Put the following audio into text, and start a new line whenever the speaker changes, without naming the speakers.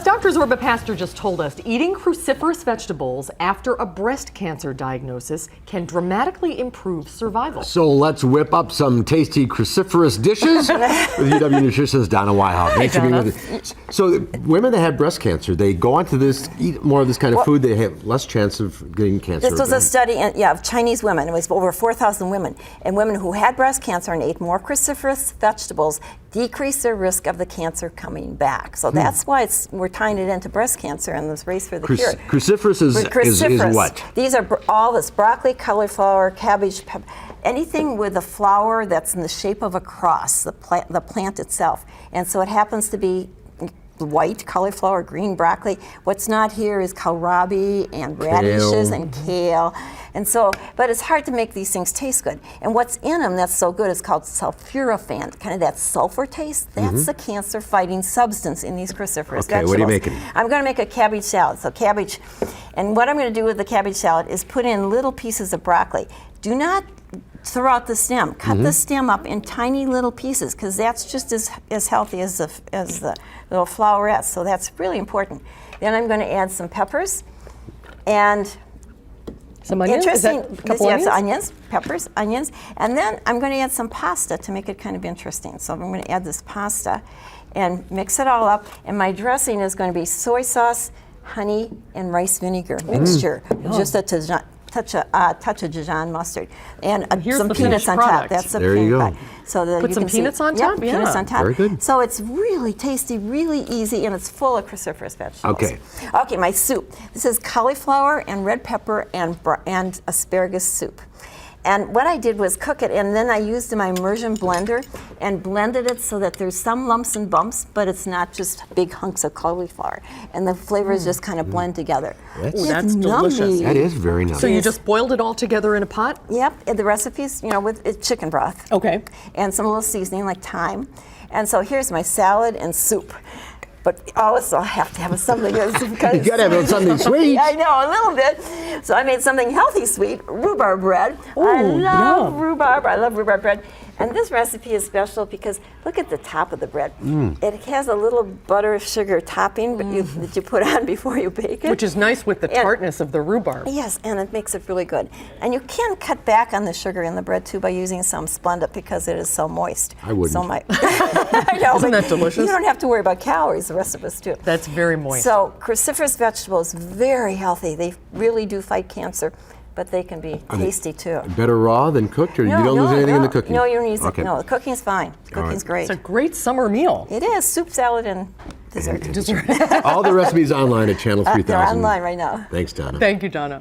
Dr. Zorba Pastor just told us, eating cruciferous vegetables after a breast cancer diagnosis can dramatically improve survival.
So let's whip up some tasty cruciferous dishes with UW Nutritionist Donna Weihofen. Thanks for being with us. So women that have breast cancer, they go on to this, eat more of this kind of food, they have less chance of getting cancer.
This was a study of Chinese women. It was over 4,000 women. And women who had breast cancer and ate more cruciferous vegetables decrease their risk of the cancer coming back. So that's why we're tying it into breast cancer and this race for the cure.
Cruciferous is what?
These are all this broccoli, cauliflower, cabbage, anything with a flower that's in the shape of a cross, the plant itself. And so it happens to be white cauliflower, green broccoli. What's not here is kohlrabi and radishes and kale. And so, but it's hard to make these things taste good. And what's in them that's so good is called sulforaphane, kind of that sulfur taste. That's the cancer-fighting substance in these cruciferous vegetables.
What are you making?
I'm going to make a cabbage salad. So cabbage, and what I'm going to do with the cabbage salad is put in little pieces of broccoli. Do not throw out the stem. Cut the stem up in tiny little pieces because that's just as healthy as the little flowerets. So that's really important. Then I'm going to add some peppers and
some onions?
Onions, peppers, onions. And then I'm going to add some pasta to make it kind of interesting. So I'm going to add this pasta and mix it all up. And my dressing is going to be soy sauce, honey, and rice vinegar mixture. Just a touch of Dijon mustard and some peanuts on top. That's the peanut. So that
put some peanuts on top?
Yeah, peanuts on top.
Very good.
So it's really tasty, really easy, and it's full of cruciferous vegetables. Okay, my soup. This is cauliflower and red pepper and asparagus soup. And what I did was cook it, and then I used my immersion blender and blended it so that there's some lumps and bumps, but it's not just big hunks of cauliflower. And the flavors just kind of blend together.
That's delicious.
That is very nice.
So you just boiled it all together in a pot?
Yep, and the recipe's, with chicken broth.
Okay.
And some little seasoning like thyme. And so here's my salad and soup. But also I have to have something because
you gotta have something sweet.
I know, a little bit. So I made something healthy sweet, rhubarb bread. I love rhubarb. I love rhubarb bread. And this recipe is special because look at the top of the bread. It has a little butter sugar topping that you put on before you bake it.
Which is nice with the tartness of the rhubarb.
Yes, and it makes it really good. And you can cut back on the sugar in the bread too by using some Splenda because it is so moist.
I wouldn't.
So I know,
Isn't that delicious?
You don't have to worry about calories, the rest of us do.
That's very moist.
So cruciferous vegetables, very healthy. They really do fight cancer, but they can be tasty too.
Better raw than cooked, or you don't lose anything in the cooking?
No, you don't use it. No, the cooking's fine. Cooking's great.
It's a great summer meal.
It is. Soup, salad, and dessert.
All the recipes online at Channel 3000.
They're online right now.
Thanks, Donna.
Thank you, Donna.